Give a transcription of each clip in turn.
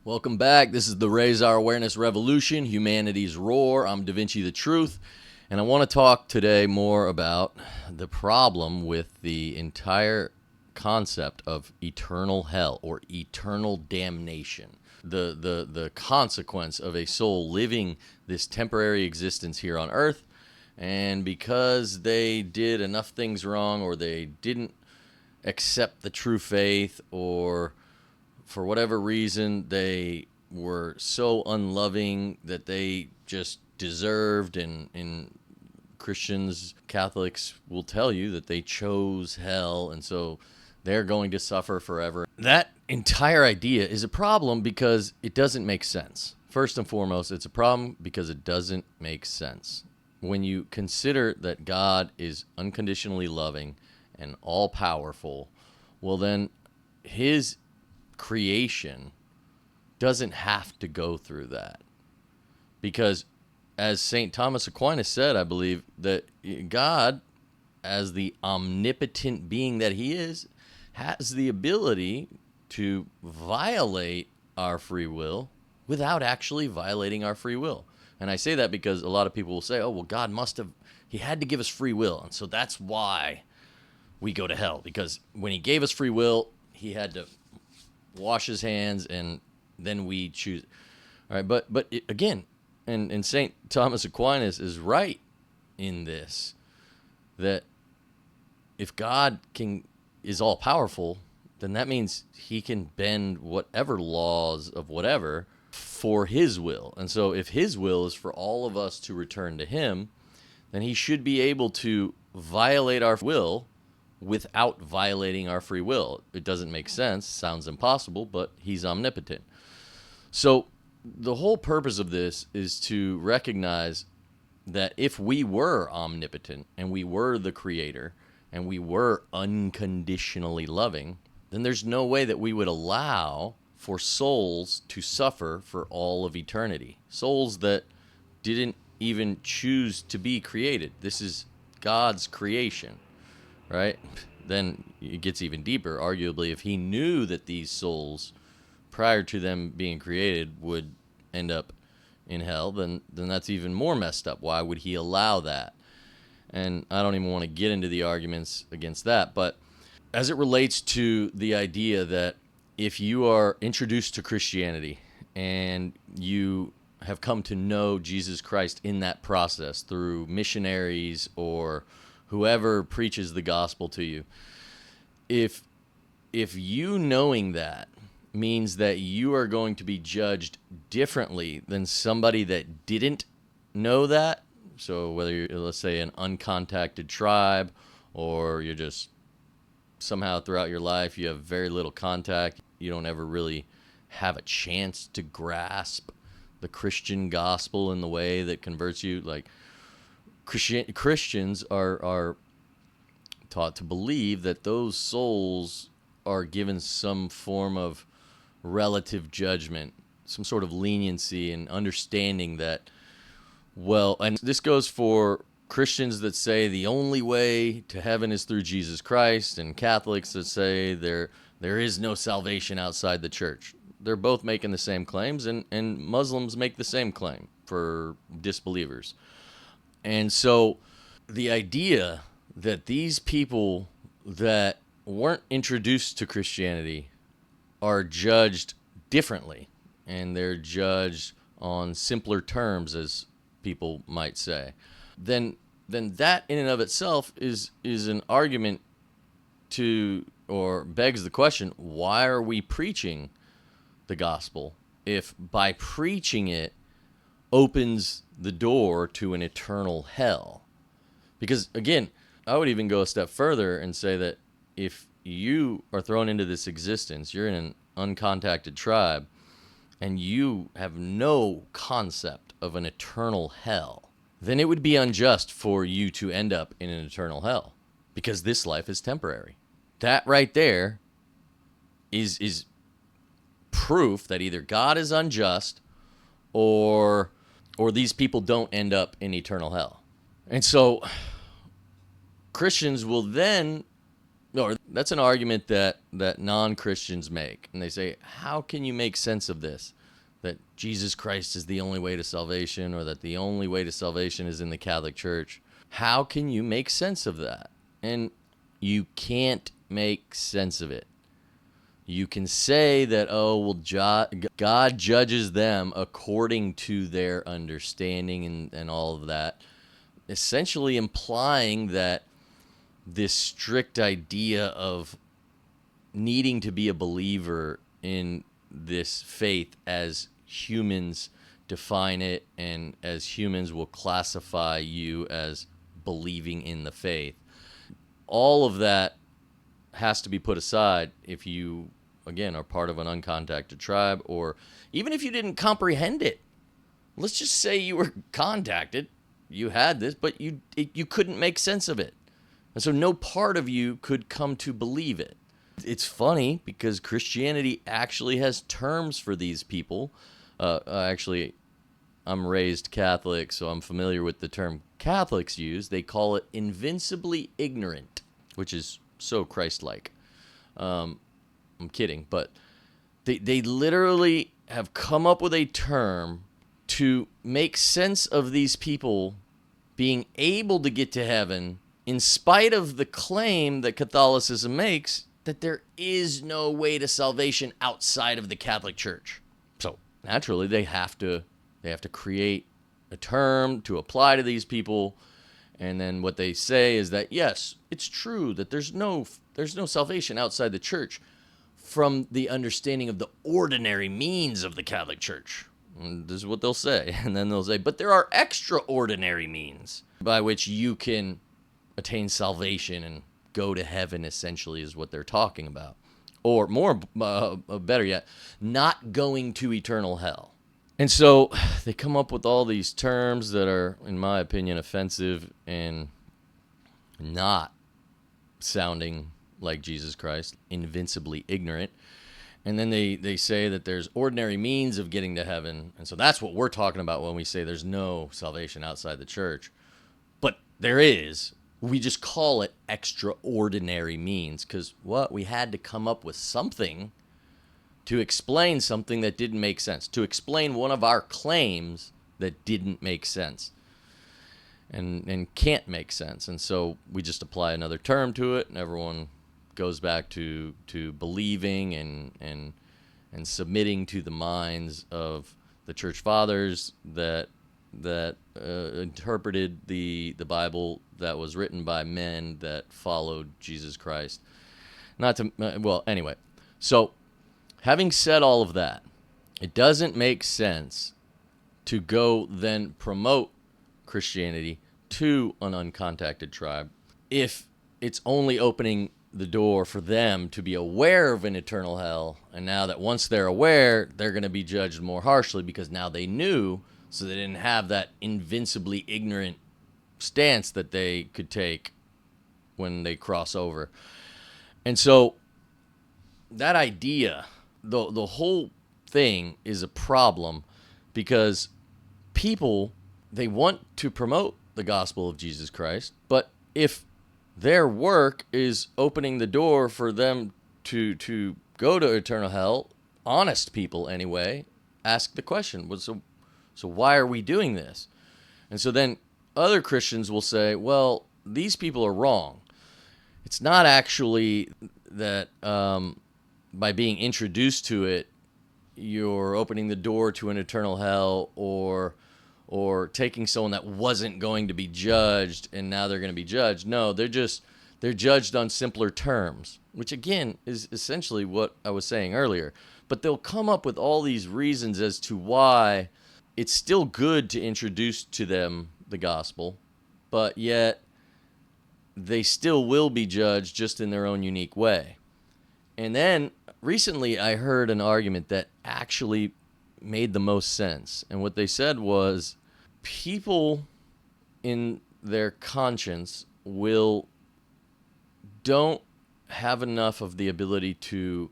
Welcome back. This is the Raise Our Awareness Revolution, Humanity's Roar. I'm Da Vinci the Truth, and I want to talk today more about the problem with the entire concept of eternal hell or eternal damnation. The consequence of a soul living this temporary existence here on earth, and because they did enough things wrong or they didn't accept the true faith, or for whatever reason they were so unloving that they just deserved, and Christians, Catholics will tell you that they chose hell, and so they're going to suffer forever. That entire idea is a problem because it doesn't make sense. First and foremost, it's a problem because it doesn't make sense. When you consider that God is unconditionally loving and all powerful, well, then his creation doesn't have to go through that. Because as St. Thomas Aquinas said, I believe, that God, as the omnipotent being that he is, has the ability to violate our free will without actually violating our free will. And I say that because a lot of people will say, oh, well, God he had to give us free will, and so that's why we go to hell. Because when he gave us free will, he had to wash his hands, and then we choose. All right, but again, and St. Thomas Aquinas is right in this, that if God is all powerful, then that means he can bend whatever laws of whatever for his will. And so if his will is for all of us to return to him, then he should be able to violate our will without violating our free will. It doesn't make sense, sounds impossible, but he's omnipotent. So the whole purpose of this is to recognize that if we were omnipotent and we were the creator and we were unconditionally loving, then there's no way that we would allow for souls to suffer for all of eternity. Souls that didn't even choose to be created. This is God's creation, right? Then it gets even deeper. Arguably, if he knew that these souls, prior to them being created, would end up in hell, then that's even more messed up. Why would he allow that? And I don't even want to get into the arguments against that, but as it relates to the idea that if you are introduced to Christianity and you have come to know Jesus Christ in that process through missionaries or whoever preaches the gospel to you, if you knowing that means that you are going to be judged differently than somebody that didn't know that, so whether you're, let's say, an uncontacted tribe, or you're just somehow throughout your life you have very little contact, you don't ever really have a chance to grasp the Christian gospel in the way that converts you. Like Christians are taught to believe that those souls are given some form of relative judgment, some sort of leniency, and understanding that, well, and this goes for Christians that say the only way to heaven is through Jesus Christ, and Catholics that say there is no salvation outside the church. They're both making the same claims, and Muslims make the same claim for disbelievers. And so the idea that these people that weren't introduced to Christianity are judged differently, and they're judged on simpler terms, as people might say, then that in and of itself is an argument to, or begs the question, why are we preaching the gospel if by preaching it opens the door to an eternal hell? Because again, I would even go a step further and say that if you are thrown into this existence, you're in an uncontacted tribe, and you have no concept of an eternal hell, then it would be unjust for you to end up in an eternal hell, because this life is temporary. That right there is proof that either God is unjust or these people don't end up in eternal hell. And so Christians will then Or that's an argument that non-Christians make. And they say, how can you make sense of this? That Jesus Christ is the only way to salvation, or that the only way to salvation is in the Catholic Church. How can you make sense of that? And you can't make sense of it. You can say that, oh, well, God judges them according to their understanding and all of that, essentially implying that this strict idea of needing to be a believer in this faith as humans define it, and as humans will classify you as believing in the faith. All of that has to be put aside if you, again, are part of an uncontacted tribe, or even if you didn't comprehend it. Let's just say you were contacted, you had this, but you couldn't make sense of it. And so no part of you could come to believe it. It's funny because Christianity actually has terms for these people. Actually, I'm raised Catholic, so I'm familiar with the term Catholics use. They call it invincibly ignorant, which is so Christ-like. I'm kidding, but they literally have come up with a term to make sense of these people being able to get to heaven in spite of the claim that Catholicism makes that there is no way to salvation outside of the Catholic Church. So naturally, they have to create a term to apply to these people, and then what they say is that yes, it's true that there's no salvation outside the church from the understanding of the ordinary means of the Catholic Church. And this is what they'll say, and then they'll say, but there are extraordinary means by which you can attain salvation and go to heaven, essentially, is what they're talking about. Or better yet, not going to eternal hell. And so they come up with all these terms that are, in my opinion, offensive and not sounding like Jesus Christ, invincibly ignorant. And then they say that there's ordinary means of getting to heaven. And so that's what we're talking about when we say there's no salvation outside the church. But there is. We just call it extraordinary means because we had to come up with something to explain something that didn't make sense, to explain one of our claims that didn't make sense and can't make sense. And so we just apply another term to it, and everyone goes back to believing and submitting to the minds of the church fathers that interpreted the Bible that was written by men that followed Jesus Christ. Anyway. So, having said all of that, it doesn't make sense to go then promote Christianity to an uncontacted tribe if it's only opening the door for them to be aware of an eternal hell, and now that once they're aware, they're going to be judged more harshly because now they knew, so they didn't have that invincibly ignorant stance that they could take when they cross over. And so that idea, the whole thing is a problem because people, they want to promote the gospel of Jesus Christ, but if their work is opening the door for them to go to eternal hell, honest people anyway, ask the question, so why are we doing this? And so then other Christians will say, well, these people are wrong. It's not actually that by being introduced to it, you're opening the door to an eternal hell or taking someone that wasn't going to be judged and now they're going to be judged. No, they're judged on simpler terms, which again is essentially what I was saying earlier. But they'll come up with all these reasons as to why it's still good to introduce to them the gospel, but yet they still will be judged just in their own unique way. And then recently I heard an argument that actually made the most sense. And what they said was people in their conscience don't have enough of the ability to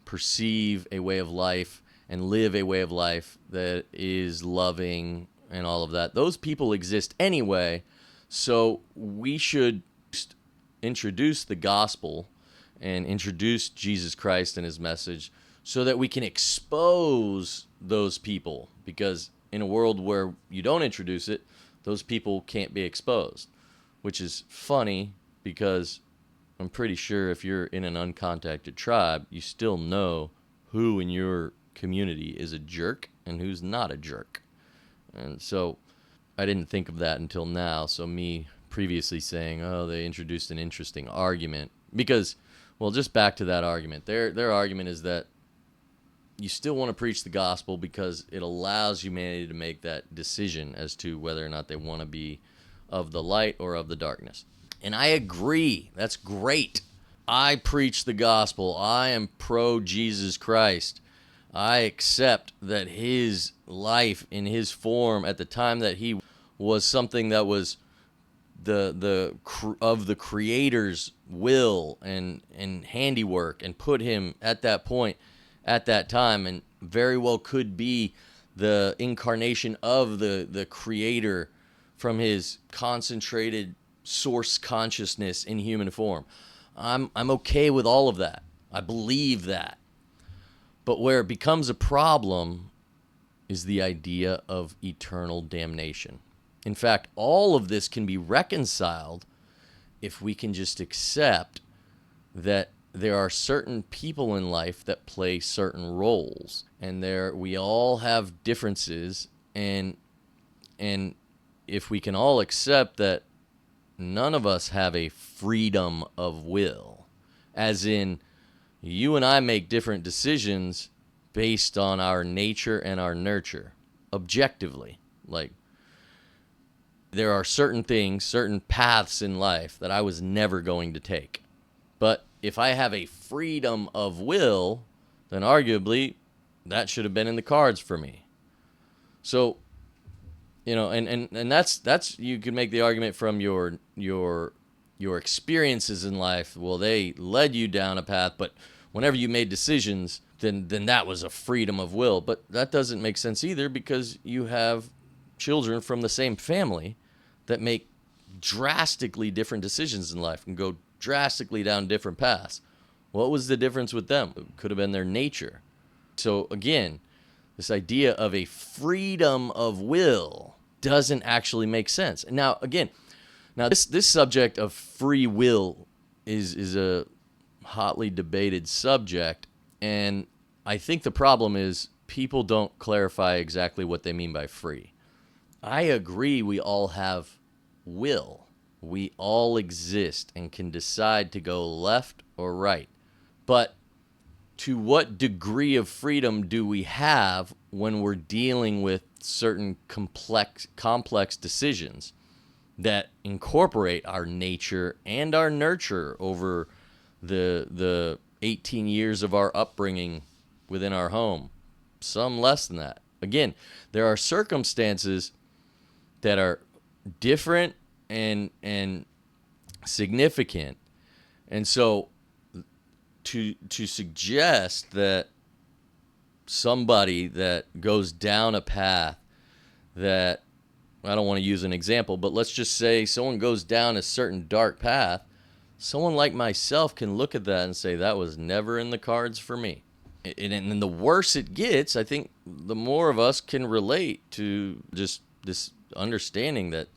perceive a way of life and live a way of life that is loving and all of that. Those people exist anyway, so we should introduce the gospel and introduce Jesus Christ and his message so that we can expose those people, because in a world where you don't introduce it, those people can't be exposed, which is funny because I'm pretty sure if you're in an uncontacted tribe, you still know who in your community is a jerk and who's not a jerk. And so I didn't think of that until now. So me previously saying, oh, they introduced an interesting argument, because, well, just back to that argument. Their argument is that you still want to preach the gospel because it allows humanity to make that decision as to whether or not they want to be of the light or of the darkness. And I agree. That's great. I preach the gospel. I am pro Jesus Christ. I accept that his life in his form at the time that he was something that was of the Creator's will and handiwork, and put him at that point, at that time, and very well could be the incarnation of the Creator from his concentrated source consciousness in human form. I'm okay with all of that. I believe that. But where it becomes a problem is the idea of eternal damnation. In fact, all of this can be reconciled if we can just accept that there are certain people in life that play certain roles, and we all have differences, and if we can all accept that none of us have a freedom of will, as in you and I make different decisions based on our nature and our nurture, objectively. Like, there are certain things, certain paths in life that I was never going to take. But if I have a freedom of will, then arguably that should have been in the cards for me. So, and that's you could make the argument from your experiences in life. Well, they led you down a path, but whenever you made decisions, then that was a freedom of will. But that doesn't make sense either, because you have children from the same family that make drastically different decisions in life and go drastically down different paths. What was the difference with them? It could have been their nature. So again, this idea of a freedom of will doesn't actually make sense. Now, again, this subject of free will is a hotly debated subject, and I think the problem is people don't clarify exactly what they mean by free. I agree we all have will. We all exist and can decide to go left or right. But to what degree of freedom do we have when we're dealing with certain complex decisions that incorporate our nature and our nurture over the 18 years of our upbringing within our home? Some less than that. Again, there are circumstances that are different and significant. And so to suggest that somebody that goes down a path that, I don't want to use an example, but let's just say someone goes down a certain dark path, someone like myself can look at that and say, that was never in the cards for me. And the worse it gets, I think the more of us can relate to just this understanding that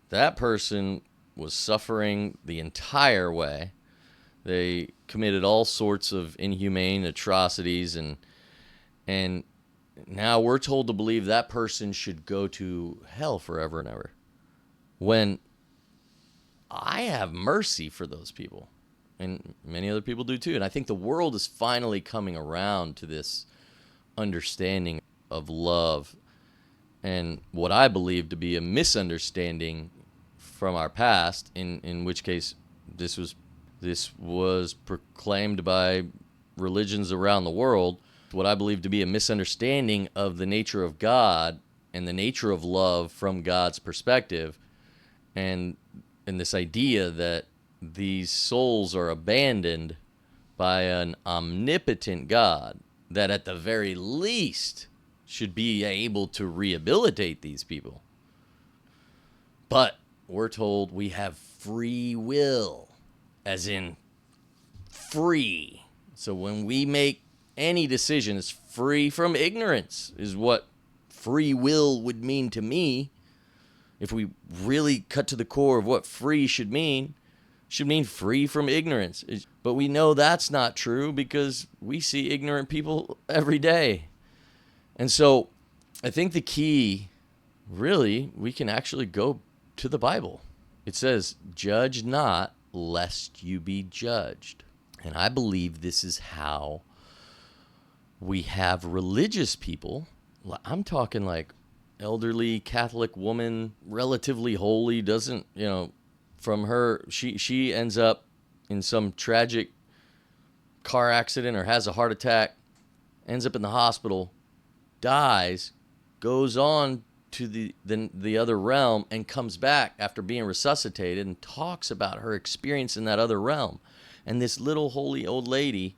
that person was suffering the entire way. They committed all sorts of inhumane atrocities, and now we're told to believe that person should go to hell forever and ever, when I have mercy for those people, and many other people do too. And I think the world is finally coming around to this understanding of love, and what I believe to be a misunderstanding from our past, in which case this was proclaimed by religions around the world, what I believe to be a misunderstanding of the nature of God and the nature of love from God's perspective, and this idea that these souls are abandoned by an omnipotent God that at the very least should be able to rehabilitate these people. But we're told we have free will, as in free. So when we make any decision, it's free from ignorance, is what free will would mean to me. If we really cut to the core of what free should mean free from ignorance. But we know that's not true because we see ignorant people every day. And so I think the key, really, we can actually go to the Bible. It says, judge not lest you be judged. And I believe this is how we have religious people. I'm talking like elderly Catholic woman, relatively holy, doesn't, from her, she ends up in some tragic car accident or has a heart attack, ends up in the hospital, dies, goes on to the other realm and comes back after being resuscitated and talks about her experience in that other realm. And this little holy old lady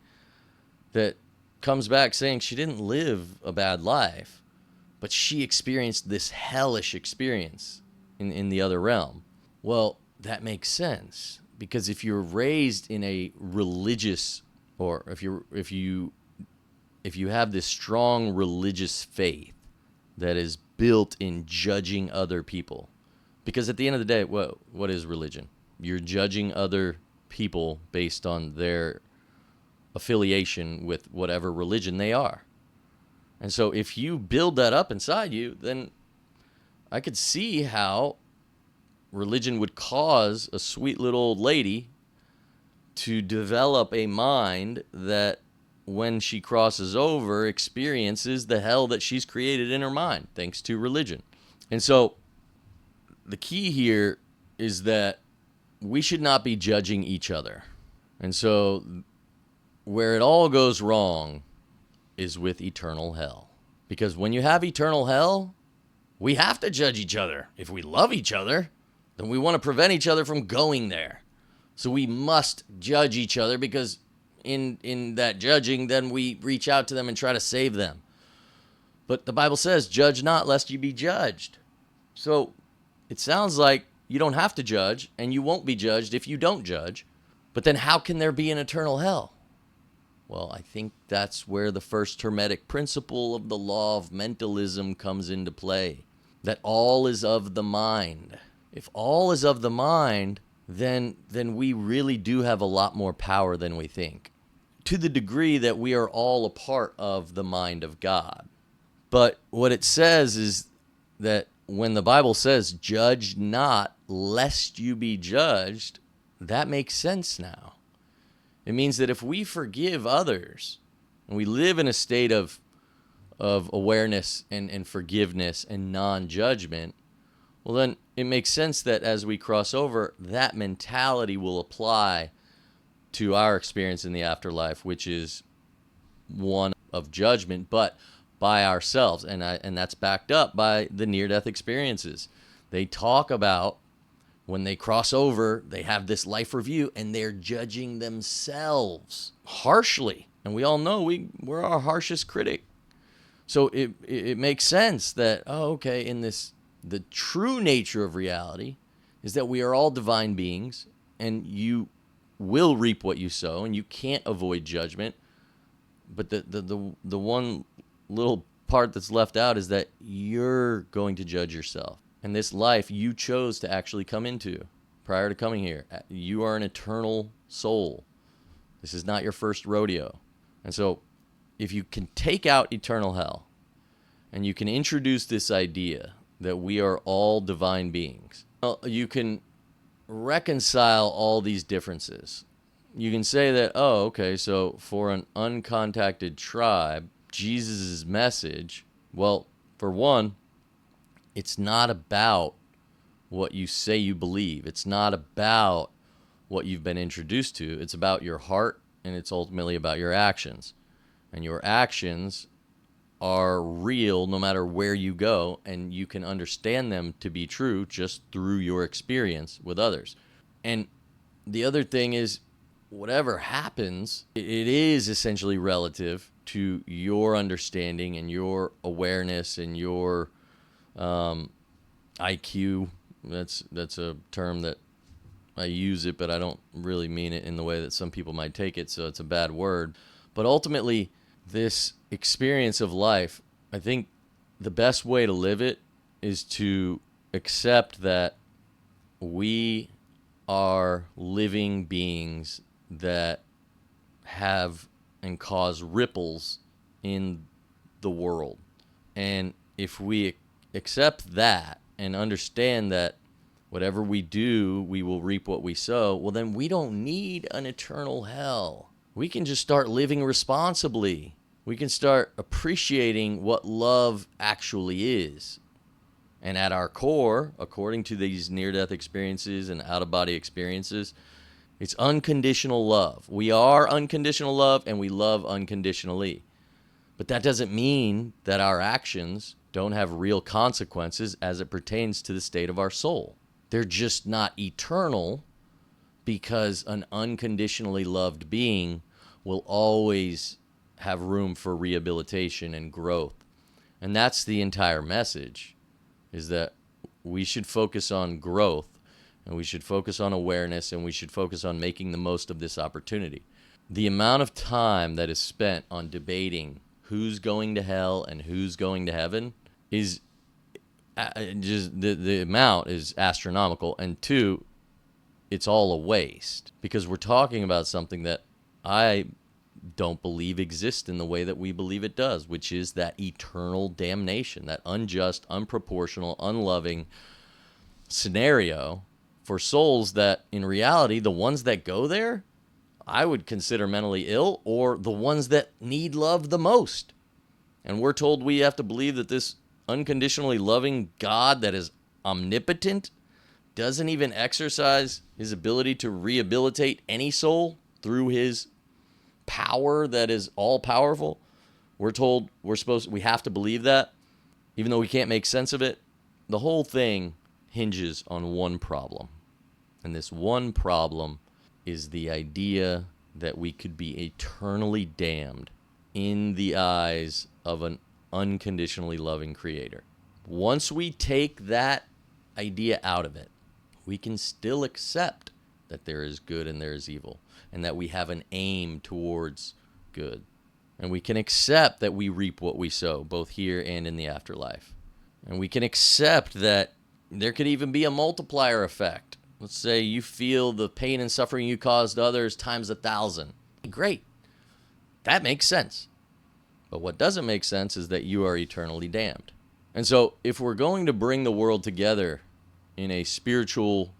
that comes back saying she didn't live a bad life, but she experienced this hellish experience in the other realm. Well, that makes sense, because if you're raised in a religious, or if you have this strong religious faith that is built in judging other people, because at the end of the day, what is religion? You're judging other people based on their affiliation with whatever religion they are. And so if you build that up inside you, then I could see how religion would cause a sweet little old lady to develop a mind that when she crosses over experiences the hell that she's created in her mind thanks to religion. And so the key here is that we should not be judging each other. And so where it all goes wrong is with eternal hell. Because when you have eternal hell, we have to judge each other. If we love each other, then we want to prevent each other from going there. So we must judge each other, because in that judging, then we reach out to them and try to save them. But the Bible says, judge not lest you be judged. So it sounds like you don't have to judge, and you won't be judged if you don't judge. But then how can there be an eternal hell? Well, I think that's where the first Hermetic principle of the law of mentalism comes into play. That all is of the mind. If all is of the mind, then we really do have a lot more power than we think, to the degree that we are all a part of the mind of God. But what it says is that when the Bible says, judge not lest you be judged, that makes sense now. It means that if we forgive others and we live in a state of awareness and forgiveness and non-judgment, well, then it makes sense that as we cross over, that mentality will apply to our experience in the afterlife, which is one of judgment, but by ourselves. And that's backed up by the near-death experiences. They talk about when they cross over, they have this life review, and they're judging themselves harshly. And we all know we're our harshest critic. So it makes sense that, the true nature of reality is that we are all divine beings, and you will reap what you sow, and you can't avoid judgment. But the one little part that's left out is that you're going to judge yourself. And this life you chose to actually come into prior to coming here. You are an eternal soul. This is not your first rodeo. And so if you can take out eternal hell, and you can introduce this idea that we are all divine beings, you can reconcile all these differences. You can say that, so for an uncontacted tribe, Jesus' message, well, for one, it's not about what you say you believe. It's not about what you've been introduced to. It's about your heart, and it's ultimately about your actions. And your actions are real no matter where you go, and you can understand them to be true just through your experience with others. And the other thing is, whatever happens, it is essentially relative to your understanding and your awareness and your IQ. That's a term that I use it, but I don't really mean it in the way that some people might take it, so it's a bad word. But ultimately, this experience of life, I think the best way to live it is to accept that we are living beings that have and cause ripples in the world. And if we accept that and understand that whatever we do, we will reap what we sow, well, then we don't need an eternal hell. We can just start living responsibly. We can start appreciating what love actually is. And at our core, according to these near-death experiences and out-of-body experiences, it's unconditional love. We are unconditional love, and we love unconditionally. But that doesn't mean that our actions don't have real consequences as it pertains to the state of our soul. They're just not eternal, because an unconditionally loved being will always have room for rehabilitation and growth. And that's the entire message, is that we should focus on growth, and we should focus on awareness, and we should focus on making the most of this opportunity. The amount of time that is spent on debating who's going to hell and who's going to heaven is just the amount is astronomical. And two, it's all a waste, because we're talking about something that I don't believe exists in the way that we believe it does, which is that eternal damnation, that unjust, unproportional, unloving scenario for souls that, in reality, the ones that go there, I would consider mentally ill, or the ones that need love the most. And we're told we have to believe that this unconditionally loving God that is omnipotent doesn't even exercise his ability to rehabilitate any soul through his power that is all powerful. We're told we have to believe that, even though we can't make sense of it. The whole thing hinges on one problem. And this one problem is the idea that we could be eternally damned in the eyes of an unconditionally loving creator. Once we take that idea out of it, we can still accept that there is good and there is evil, and that we have an aim towards good. And we can accept that we reap what we sow, both here and in the afterlife. And we can accept that there could even be a multiplier effect. Let's say you feel the pain and suffering you caused others times 1,000. Great. That makes sense. But what doesn't make sense is that you are eternally damned. And so if we're going to bring the world together in a spiritual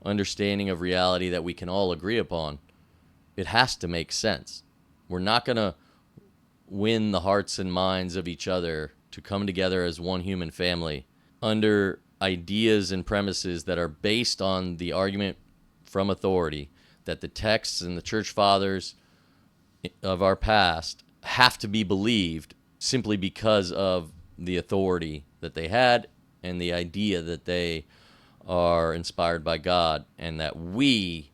understanding of reality that we can all agree upon, it has to make sense. We're not going to win the hearts and minds of each other to come together as one human family under ideas and premises that are based on the argument from authority that the texts and the church fathers of our past have to be believed simply because of the authority that they had and the idea that they are inspired by God, and that we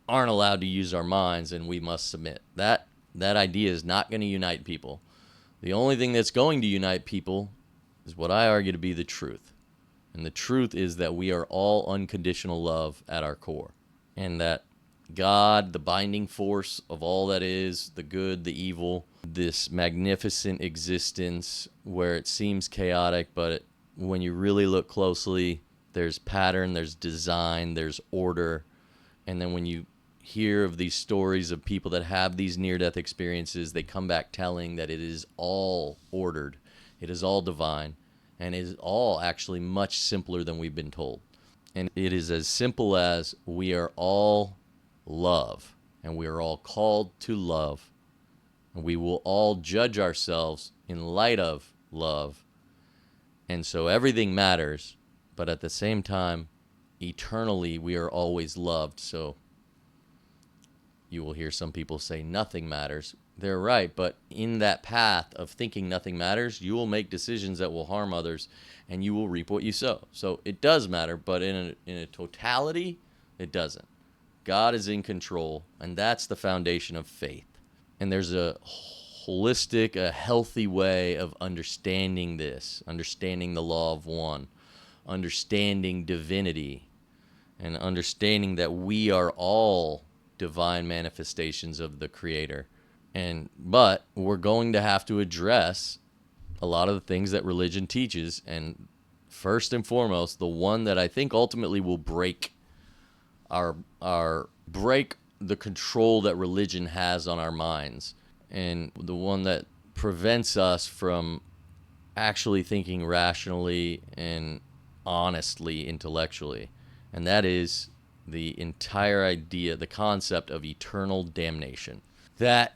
aren't allowed to use our minds and we must submit. That idea is not going to unite people. The only thing that's going to unite people is what I argue to be the truth. And the truth is that we are all unconditional love at our core. And that God, the binding force of all that is, the good, the evil, this magnificent existence where it seems chaotic, but when you really look closely, there's pattern, there's design, there's order. And then when you hear of these stories of people that have these near-death experiences, they come back telling that it is all ordered, it is all divine, and it is all actually much simpler than we've been told. And it is as simple as we are all love, and we are all called to love, and we will all judge ourselves in light of love. And so everything matters, but at the same time, eternally, we are always loved. So you will hear some people say nothing matters. They're right, but in that path of thinking nothing matters, you will make decisions that will harm others, and you will reap what you sow. So it does matter, but in a totality, it doesn't. God is in control, and that's the foundation of faith. And there's a holistic, a healthy way of understanding this, understanding the law of one, understanding divinity, and understanding that we are all divine manifestations of the Creator. But we're going to have to address a lot of the things that religion teaches, and first and foremost, the one that I think ultimately will break the control that religion has on our minds, and the one that prevents us from actually thinking rationally and honestly intellectually. And that is the entire idea, the concept of eternal damnation. That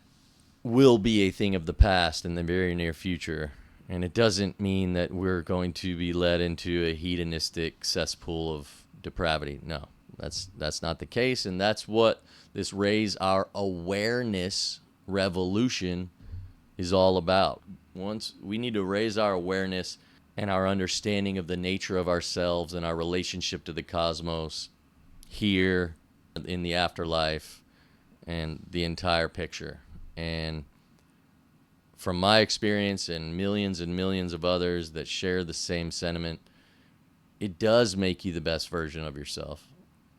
will be a thing of the past in the very near future. And it doesn't mean that we're going to be led into a hedonistic cesspool of depravity. No, that's not the case. And that's what this raise our awareness revolution is all about. Once we need to raise our awareness and our understanding of the nature of ourselves and our relationship to the cosmos here in the afterlife and the entire picture. And from my experience and millions of others that share the same sentiment, it does make you the best version of yourself.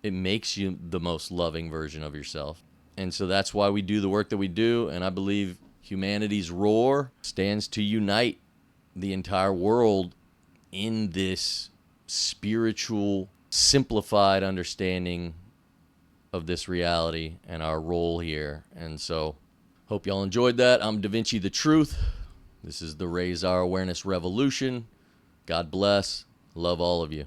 It makes you the most loving version of yourself. And so that's why we do the work that we do. And I believe humanity's roar stands to unite the entire world in this spiritual, simplified understanding of this reality and our role here. And so hope y'all enjoyed that. I'm Da Vinci the Truth. This is the Raise Our Awareness Revolution. God bless. Love all of you.